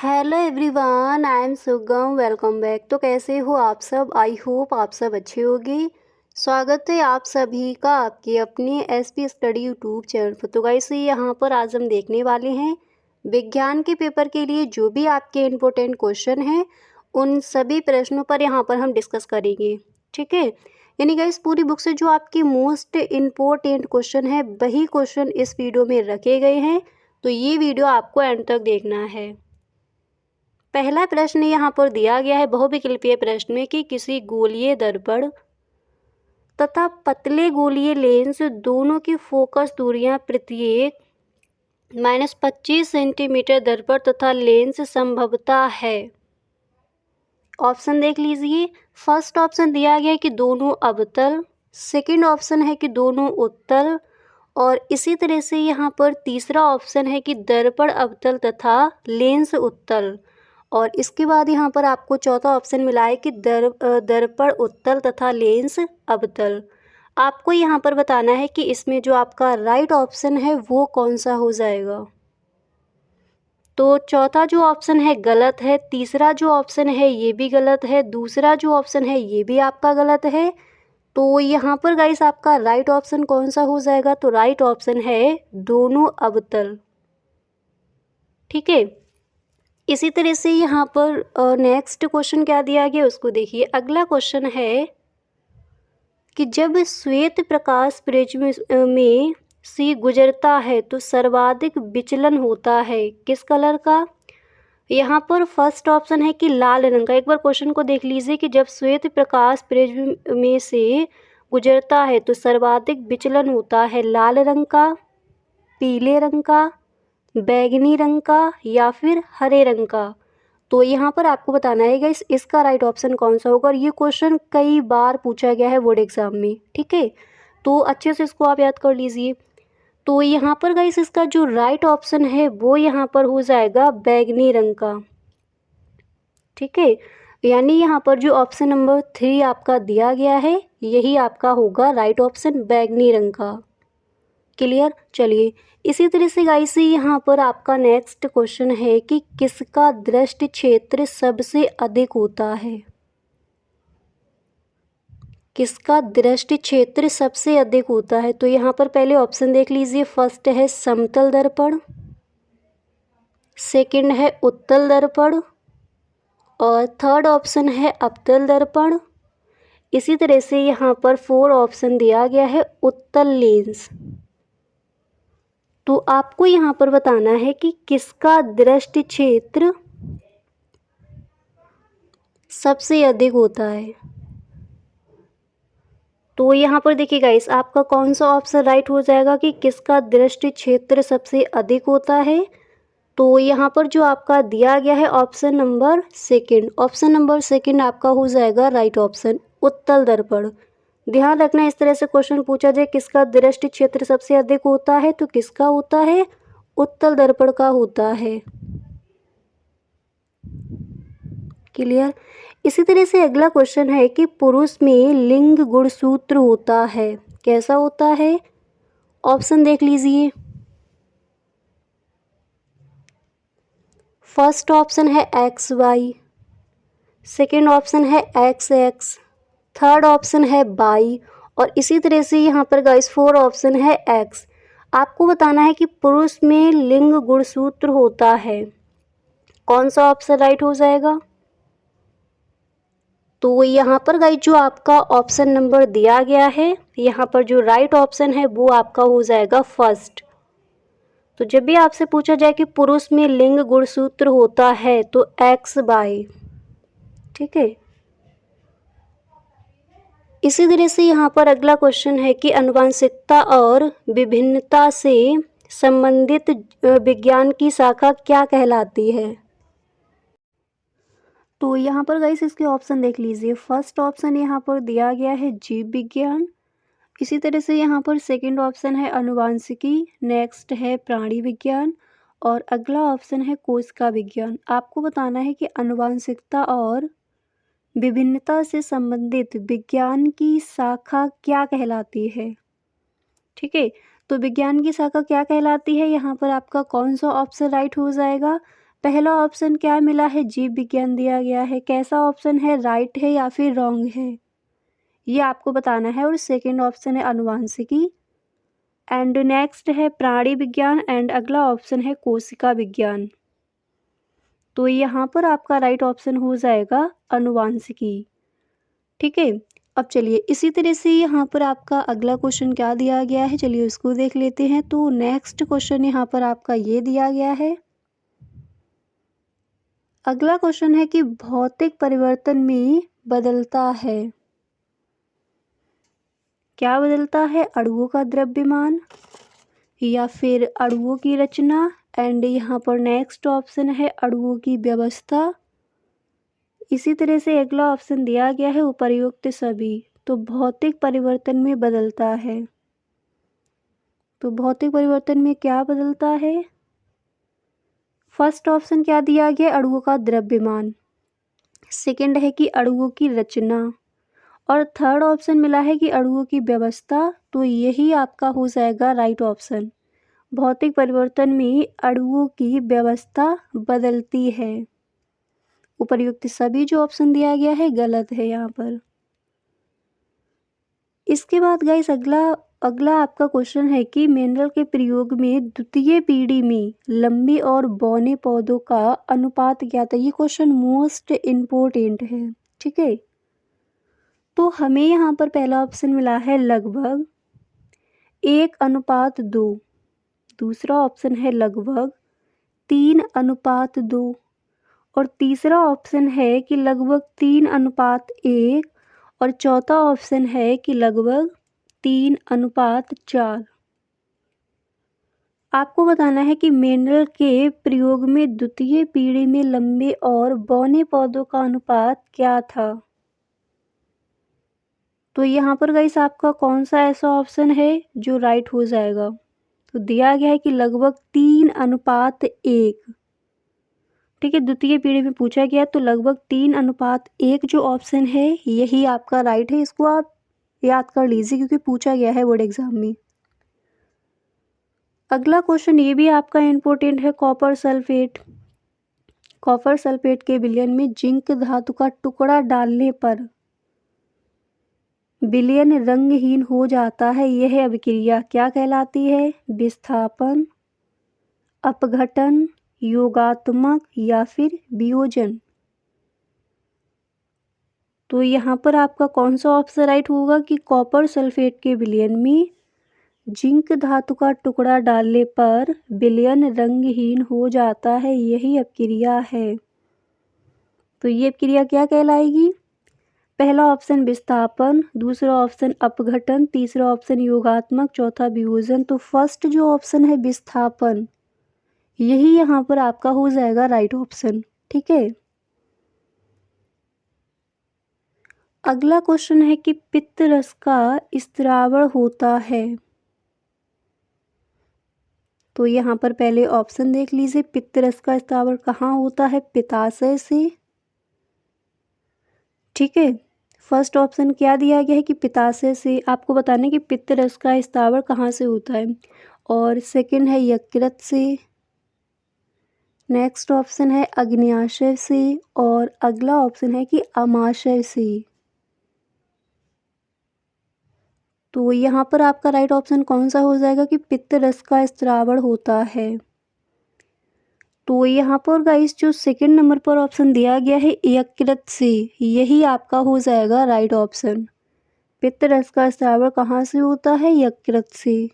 Hello everyone, I am सुगम। Welcome back. तो कैसे हो आप सब? आई होप आप सब अच्छे होंगे। स्वागत है आप सभी का आपके अपने एसपी स्टडी यूट्यूब चैनल पर। तो गाइस यहाँ पर आज हम देखने वाले हैं विज्ञान के पेपर के लिए जो भी आपके इम्पोर्टेंट क्वेश्चन हैं उन सभी प्रश्नों पर यहाँ पर हम डिस्कस करेंगे। ठीक है, यानी गाइस पूरी बुक से जो आपके मोस्ट इम्पोर्टेंट क्वेश्चन है वही क्वेश्चन इस वीडियो में रखे गए हैं। तो ये वीडियो आपको एंड तक देखना है। पहला प्रश्न यहाँ पर दिया गया है बहुविकल्पीय प्रश्न में कि किसी गोलीय दर्पण तथा पतले गोलीय लेंस दोनों की फोकस दूरियां प्रत्येक -25 सेंटीमीटर दर्पण तथा लेंस संभवतः है। ऑप्शन देख लीजिए। फर्स्ट ऑप्शन दिया गया है कि दोनों अवतल, सेकंड ऑप्शन है कि दोनों उत्तल, और इसी तरह से यहाँ पर तीसरा ऑप्शन है कि दर्पण अवतल तथा लेंस उत्तल, और इसके बाद यहाँ पर आपको चौथा ऑप्शन मिला है कि दर्पण उत्तल तथा लेंस अवतल। आपको यहाँ पर बताना है कि इसमें जो आपका राइट ऑप्शन है वो कौन सा हो जाएगा। तो चौथा जो ऑप्शन है गलत है, तीसरा जो ऑप्शन है ये भी गलत है, दूसरा जो ऑप्शन है ये भी आपका गलत है। तो यहाँ पर गाइस आपका राइट ऑप्शन कौन सा हो जाएगा? तो राइट ऑप्शन है दोनों अवतल। ठीक है, इसी तरह से यहाँ पर नेक्स्ट क्वेश्चन क्या दिया गया उसको देखिए। अगला क्वेश्चन है कि जब श्वेत प्रकाश प्रिज्म में से गुजरता है तो सर्वाधिक विचलन होता है किस कलर का? यहाँ पर फर्स्ट ऑप्शन है कि लाल रंग का। एक बार क्वेश्चन को देख लीजिए कि जब श्वेत प्रकाश प्रिज्म में से गुजरता है तो सर्वाधिक विचलन होता है लाल रंग का, पीले रंग का, बैगनी रंग का या फिर हरे रंग का। तो यहाँ पर आपको बताना है गाइस इसका राइट ऑप्शन कौन सा होगा। और ये क्वेश्चन कई बार पूछा गया है बोर्ड एग्जाम में। ठीक है, तो अच्छे से इसको आप याद कर लीजिए। तो यहाँ पर गाइस इसका जो राइट ऑप्शन है वो यहाँ पर हो जाएगा बैगनी रंग का। ठीक है, यानी यहाँ पर जो ऑप्शन नंबर 3 आपका दिया गया है यही आपका होगा राइट ऑप्शन, बैगनी रंग का। क्लियर? चलिए, इसी तरह से गाइस यहाँ पर आपका नेक्स्ट क्वेश्चन है कि किसका दृष्टि क्षेत्र सबसे अधिक होता है? किसका दृष्टि क्षेत्र सबसे अधिक होता है? तो यहाँ पर पहले ऑप्शन देख लीजिए। फर्स्ट है समतल दर्पण, सेकंड है उत्तल दर्पण, और थर्ड ऑप्शन है अवतल दर्पण। इसी तरह से यहाँ पर 4 ऑप्शन दिया गया है उत्तल लेंस। तो आपको यहाँ पर बताना है कि किसका दृष्टि क्षेत्र सबसे अधिक होता है। तो यहाँ पर देखिए गाइस आपका कौन सा ऑप्शन राइट हो जाएगा कि किसका दृष्टि क्षेत्र सबसे अधिक होता है। तो यहाँ पर जो आपका दिया गया है option number second, option number second आपका हो जाएगा राइट ऑप्शन, उत्तल दर्पण। ध्यान रखना इस तरह से क्वेश्चन पूछा जाए किसका दृष्टि क्षेत्र सबसे अधिक होता है तो किसका होता है? उत्तल दर्पण का होता है। क्लियर? इसी तरह से अगला क्वेश्चन है कि पुरुष में लिंग गुणसूत्र होता है, कैसा होता है? ऑप्शन देख लीजिए। फर्स्ट ऑप्शन है XY, सेकेंड ऑप्शन है XX, थर्ड ऑप्शन है बाई, और इसी तरह से यहाँ पर गाइस 4 ऑप्शन है X। आपको बताना है कि पुरुष में लिंग गुणसूत्र होता है, कौन सा ऑप्शन राइट हो जाएगा। तो यहाँ पर गाइस जो आपका ऑप्शन नंबर दिया गया है यहाँ पर जो राइट ऑप्शन है वो आपका हो जाएगा फर्स्ट। तो जब भी आपसे पूछा जाए कि पुरुष में लिंग गुणसूत्र होता है तो XY। ठीक है, इसी तरह से यहाँ पर अगला क्वेश्चन है कि आनुवंशिकता और विभिन्नता से संबंधित विज्ञान की शाखा क्या कहलाती है? तो यहाँ पर गाइस इसके ऑप्शन देख लीजिए। फर्स्ट ऑप्शन यहाँ पर दिया गया है जीव विज्ञान, इसी तरह से यहाँ पर सेकंड ऑप्शन है आनुवांशिकी, नेक्स्ट है प्राणी विज्ञान, और अगला ऑप्शन है कोशिका विज्ञान। आपको बताना है कि आनुवंशिकता और विभिन्नता से संबंधित विज्ञान की शाखा क्या कहलाती है। ठीक है, तो विज्ञान की शाखा क्या कहलाती है, यहाँ पर आपका कौन सा ऑप्शन राइट हो जाएगा? पहला ऑप्शन क्या मिला है, जीव विज्ञान दिया गया है। कैसा ऑप्शन है, राइट है या फिर रॉन्ग है, ये आपको बताना है। और सेकंड ऑप्शन है आनुवांशिकी एंड नेक्स्ट है प्राणी विज्ञान एंड अगला ऑप्शन है कोशिका विज्ञान। तो यहाँ पर आपका राइट ऑप्शन हो जाएगा आनुवांशिकी। ठीक है, अब चलिए इसी तरह से यहाँ पर आपका अगला क्वेश्चन क्या दिया गया है, चलिए उसको देख लेते हैं। तो नेक्स्ट क्वेश्चन यहाँ पर आपका ये दिया गया है। अगला क्वेश्चन है कि भौतिक परिवर्तन में बदलता है, क्या बदलता है, अणुओं का द्रव्यमान या फिर अणुओं की रचना एंड यहाँ पर नेक्स्ट ऑप्शन है अणुओं की व्यवस्था। इसी तरह से अगला ऑप्शन दिया गया है उपर्युक्त सभी। तो भौतिक परिवर्तन में बदलता है, तो भौतिक परिवर्तन में क्या बदलता है, फर्स्ट ऑप्शन क्या दिया गया, अणुओं का द्रव्यमान, सेकंड है कि अणुओं की रचना और थर्ड ऑप्शन मिला है कि अणुओं की व्यवस्था। तो यही आपका हो जाएगा राइट ऑप्शन। भौतिक परिवर्तन में अणुओं की व्यवस्था बदलती है। उपर्युक्त सभी जो ऑप्शन दिया गया है गलत है यहाँ पर। इसके बाद गाइस अगला आपका क्वेश्चन है कि मिनरल के प्रयोग में द्वितीय पीढ़ी में लंबे और बौने पौधों का अनुपात क्या था। ये क्वेश्चन मोस्ट इम्पोर्टेंट है। ठीक है, तो हमें यहाँ पर पहला ऑप्शन मिला है लगभग 1:2, दूसरा ऑप्शन है लगभग 3:2 और तीसरा ऑप्शन है कि लगभग 3:1 और चौथा ऑप्शन है कि लगभग 3:4। आपको बताना है कि मिनरल के प्रयोग में द्वितीय पीढ़ी में लंबे और बौने पौधों का अनुपात क्या था। तो यहाँ पर गाइस आपका कौन सा ऐसा ऑप्शन है जो राइट हो जाएगा। तो दिया गया है कि लगभग 3:1। ठीक है, द्वितीय पीढ़ी में पूछा गया तो लगभग 3:1 जो ऑप्शन है यही आपका राइट है। इसको आप याद कर लीजिए क्योंकि पूछा गया है बोर्ड एग्जाम में। अगला क्वेश्चन ये भी आपका इम्पोर्टेंट है, कॉपर सल्फेट। कॉपर सल्फेट के विलयन में जिंक धातु का टुकड़ा डालने पर विलयन रंगहीन हो जाता है, यह अभिक्रिया क्या कहलाती है, विस्थापन, अपघटन, योगात्मक या फिर वियोजन। तो यहाँ पर आपका कौन सा ऑप्शन राइट होगा कि कॉपर सल्फेट के विलयन में जिंक धातु का टुकड़ा डालने पर विलयन रंगहीन हो जाता है, यही अपक्रिया है। तो ये अपक्रिया क्या कहलाएगी, पहला ऑप्शन विस्थापन, दूसरा ऑप्शन अपघटन, तीसरा ऑप्शन योगात्मक, चौथा वियोजन। तो फर्स्ट जो ऑप्शन है विस्थापन यही यहाँ पर आपका हो जाएगा राइट ऑप्शन। ठीक है, अगला क्वेश्चन है कि पित्त रस का स्त्रावण होता है। तो यहाँ पर पहले ऑप्शन देख लीजिए, पित्त रस का स्त्रावण कहाँ होता है, पित्ताशय से। ठीक है, फर्स्ट ऑप्शन क्या दिया गया है कि पित्ताशय से। आपको बताना है कि पित्त रस का स्त्रावण कहाँ से होता है। और सेकंड है यकृत से, नेक्स्ट ऑप्शन है अग्न्याशय से और अगला ऑप्शन है कि आमाशय से। तो यहाँ पर आपका राइट ऑप्शन कौन सा हो जाएगा कि पित्त रस का स्त्रावण होता है। तो यहाँ पर गाइस जो सेकंड नंबर पर ऑप्शन दिया गया है यकृत से, यही आपका हो जाएगा राइट ऑप्शन। पित्त रस का स्त्रावण कहाँ से होता है, यकृत से।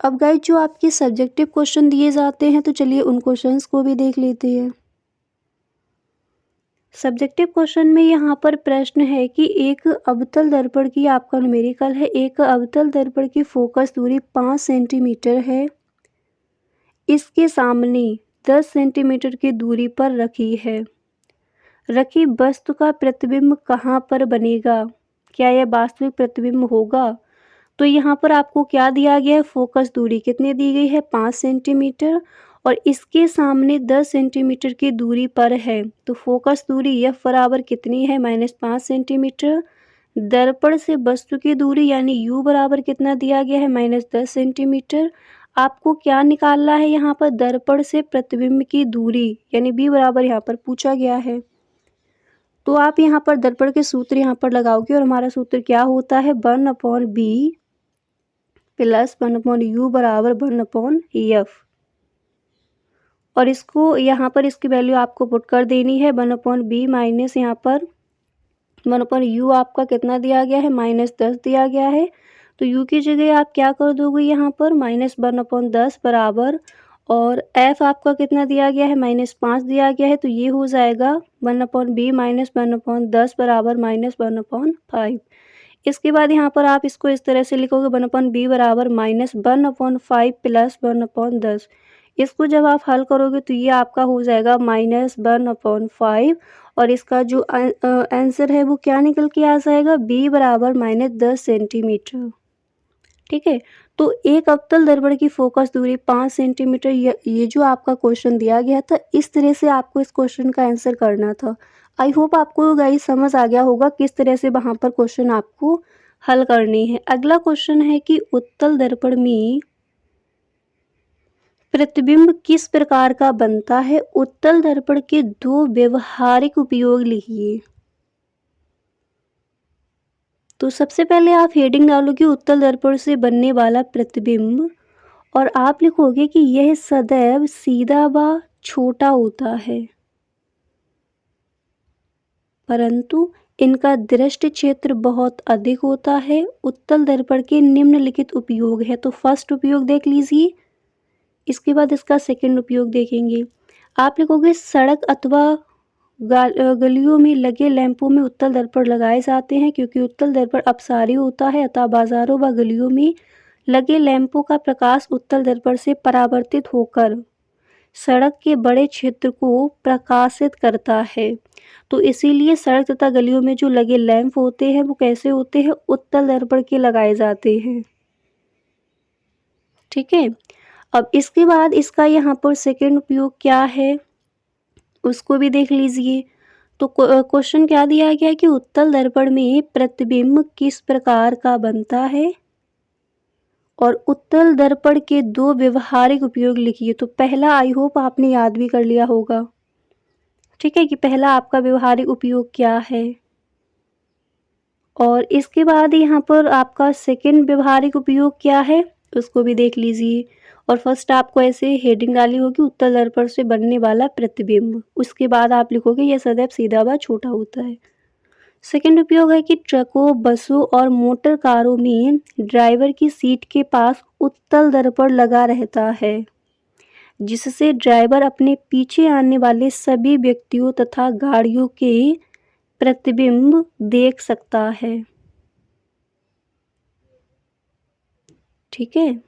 अब गाइस जो आपके सब्जेक्टिव क्वेश्चन दिए जाते हैं तो चलिए उन क्वेश्चंस को भी देख लेते हैं। सब्जेक्टिव क्वेश्चन में यहाँ पर प्रश्न है कि एक अवतल दर्पण की, आपका न्यूमेरिकल है, एक अवतल दर्पण की फोकस दूरी 5 सेंटीमीटर है, इसके सामने 10 सेंटीमीटर की दूरी पर रखी वस्तु का प्रतिबिंब कहाँ पर बनेगा, क्या यह वास्तविक प्रतिबिंब होगा। तो यहाँ पर आपको क्या दिया गया है, फोकस दूरी कितनी दी गई है 5 सेंटीमीटर और इसके सामने 10 सेंटीमीटर की दूरी पर है। तो फोकस दूरी एफ बराबर कितनी है, -5 सेंटीमीटर। दर्पण से वस्तु की दूरी यानी यू बराबर कितना दिया गया है, -10 सेंटीमीटर। आपको क्या निकालना है यहाँ पर, दर्पण से प्रतिबिंब की दूरी, यानी b बराबर यहाँ पर पूछा गया है। तो आप यहाँ पर दर्पण के सूत्र यहाँ पर लगाओगे और हमारा सूत्र क्या होता है, 1/b प्लस 1/u बराबर 1/f। और इसको यहाँ पर इसकी वैल्यू आपको पुट कर देनी है, 1/b माइनस यहाँ पर 1/u आपका कितना दिया गया है, -10 दिया गया है। तो u की जगह आप क्या कर दोगे यहाँ पर, -1/10 बराबर, और f आपका कितना दिया गया है, -5 दिया गया है। तो ये हो जाएगा 1/b माइनस 1/10 बराबर -1/5। इसके बाद यहाँ पर आप इसको इस तरह से लिखोगे, 1/b बराबर -1/5 प्लस 1/10। इसको जब आप हल करोगे तो ये आपका हो जाएगा -1/5, और इसका जो आंसर है वो क्या निकल के आ जाएगा, b बराबर -10 सेंटीमीटर। ठीक है, तो एक अवतल दर्पण की फोकस दूरी 5 सेंटीमीटर, ये जो आपका क्वेश्चन दिया गया था, इस तरह से आपको इस क्वेश्चन का आंसर करना था। आई होप आपको गाइस समझ आ गया होगा किस तरह से वहाँ पर क्वेश्चन आपको हल करनी है। अगला क्वेश्चन है कि उत्तल दर्पण में प्रतिबिंब किस प्रकार का बनता है। उत्तल दर्पण के 2 व्यवहारिक उपयोग लिखिए। तो सबसे पहले आप हेडिंग डालोगे उत्तल दर्पण से बनने वाला प्रतिबिंब, और आप लिखोगे कि यह सदैव सीधा व छोटा होता है, परंतु इनका दृष्टि क्षेत्र बहुत अधिक होता है। उत्तल दर्पण के निम्नलिखित उपयोग है। तो फर्स्ट उपयोग देख लीजिए, इसके बाद इसका सेकंड उपयोग देखेंगे। आप लिखोगे सड़क अथवा गलियों में लगे लैंपों में उत्तल दर्पण लगाए जाते हैं, क्योंकि उत्तल दर्पण अपसारी होता है, अतः बाजारों व गलियों में लगे लैंपों का प्रकाश उत्तल दर्पण से परावर्तित होकर सड़क के बड़े क्षेत्र को प्रकाशित करता है। तो इसीलिए सड़क तथा गलियों में जो लगे लैंप होते हैं वो कैसे होते हैं, उत्तल दर्पण के लगाए जाते हैं। ठीक है, अब इसके बाद इसका यहाँ पर सेकंड उपयोग क्या है उसको भी देख लीजिए। तो क्वेश्चन क्या दिया गया है कि उत्तल दर्पण में प्रतिबिंब किस प्रकार का बनता है, और उत्तल दर्पण के 2 व्यवहारिक उपयोग लिखिए। तो पहला आई होप आपने याद भी कर लिया होगा, ठीक है, कि पहला आपका व्यवहारिक उपयोग क्या है। और इसके बाद यहाँ पर आपका सेकंड व्यवहारिक उपयोग क्या है उसको भी देख लीजिए। और फर्स्ट आपको ऐसे हेडिंग डाली होगी उत्तल दर्पण से बनने वाला प्रतिबिंब, उसके बाद आप लिखोगे यह सदैव सीधा व छोटा होता है। सेकंड उपयोग है कि ट्रकों, बसों और मोटर कारों में ड्राइवर की सीट के पास उत्तल दर्पण लगा रहता है, जिससे ड्राइवर अपने पीछे आने वाले सभी व्यक्तियों तथा गाड़ियों के प्रतिबिंब देख सकता है। ठीक है,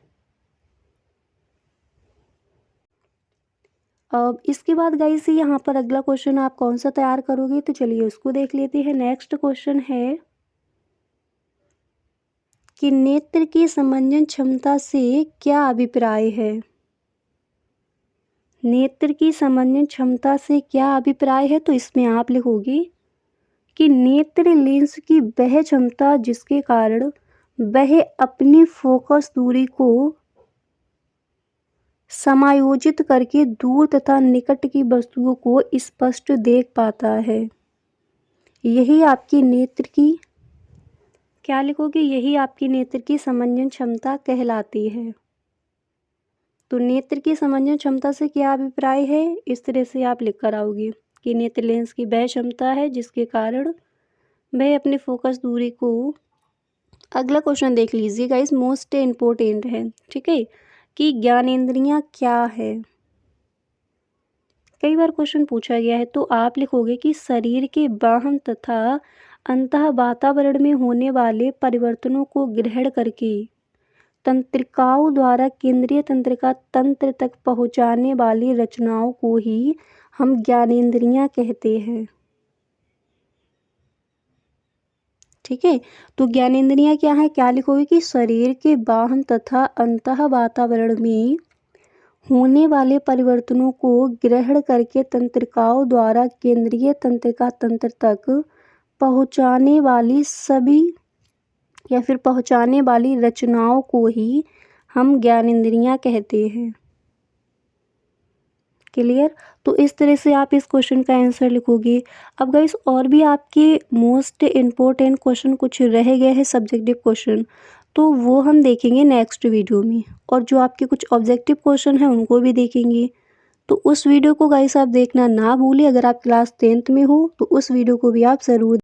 अब इसके बाद गाइस यहाँ पर अगला क्वेश्चन आप कौन सा तैयार करोगे, तो चलिए उसको देख लेते हैं। नेक्स्ट क्वेश्चन है कि नेत्र की समंजन क्षमता से क्या अभिप्राय है। नेत्र की समंजन क्षमता से क्या अभिप्राय है, तो इसमें आप लिखोगे कि नेत्र लेंस की वह क्षमता जिसके कारण वह अपनी फोकस दूरी को समायोजित करके दूर तथा निकट की वस्तुओं को स्पष्ट देख पाता है। यही आपकी नेत्र की क्या लिखोगे, यही आपकी नेत्र की समंजन क्षमता कहलाती है। तो नेत्र की समंजन क्षमता से क्या अभिप्राय है, इस तरह से आप लिख कर आओगे कि नेत्र लेंस की वह क्षमता है जिसके कारण वह अपनी फोकस दूरी को। अगला क्वेश्चन देख लीजिएगा, इस मोस्ट इम्पोर्टेंट है, ठीक है, कि ज्ञानेंद्रियां क्या है। कई बार क्वेश्चन पूछा गया है। तो आप लिखोगे कि शरीर के बाह्य तथा अंतः वातावरण में होने वाले परिवर्तनों को ग्रहण करके तंत्रिकाओं द्वारा केंद्रीय तंत्रिका तंत्र तक पहुंचाने वाली रचनाओं को ही हम ज्ञानेंद्रियां कहते हैं। ठीक है, तो ज्ञानेंद्रियां क्या है, क्या लिखोगे कि शरीर के बाह्य तथा अंतः वातावरण में होने वाले परिवर्तनों को ग्रहण करके तंत्रिकाओं द्वारा केंद्रीय तंत्रिका तंत्र तक पहुंचाने वाली सभी या फिर पहुंचाने वाली रचनाओं को ही हम ज्ञानेंद्रियाँ कहते हैं। क्लियर। तो इस तरह से आप इस क्वेश्चन का आंसर लिखोगे। अब गाइस और भी आपके मोस्ट इम्पोर्टेंट क्वेश्चन कुछ रह गए हैं सब्जेक्टिव क्वेश्चन, तो वो हम देखेंगे नेक्स्ट वीडियो में, और जो आपके कुछ ऑब्जेक्टिव क्वेश्चन हैं उनको भी देखेंगे। तो उस वीडियो को गाइस आप देखना ना भूलें। अगर आप क्लास 10th में हो तो उस वीडियो को भी आप ज़रूर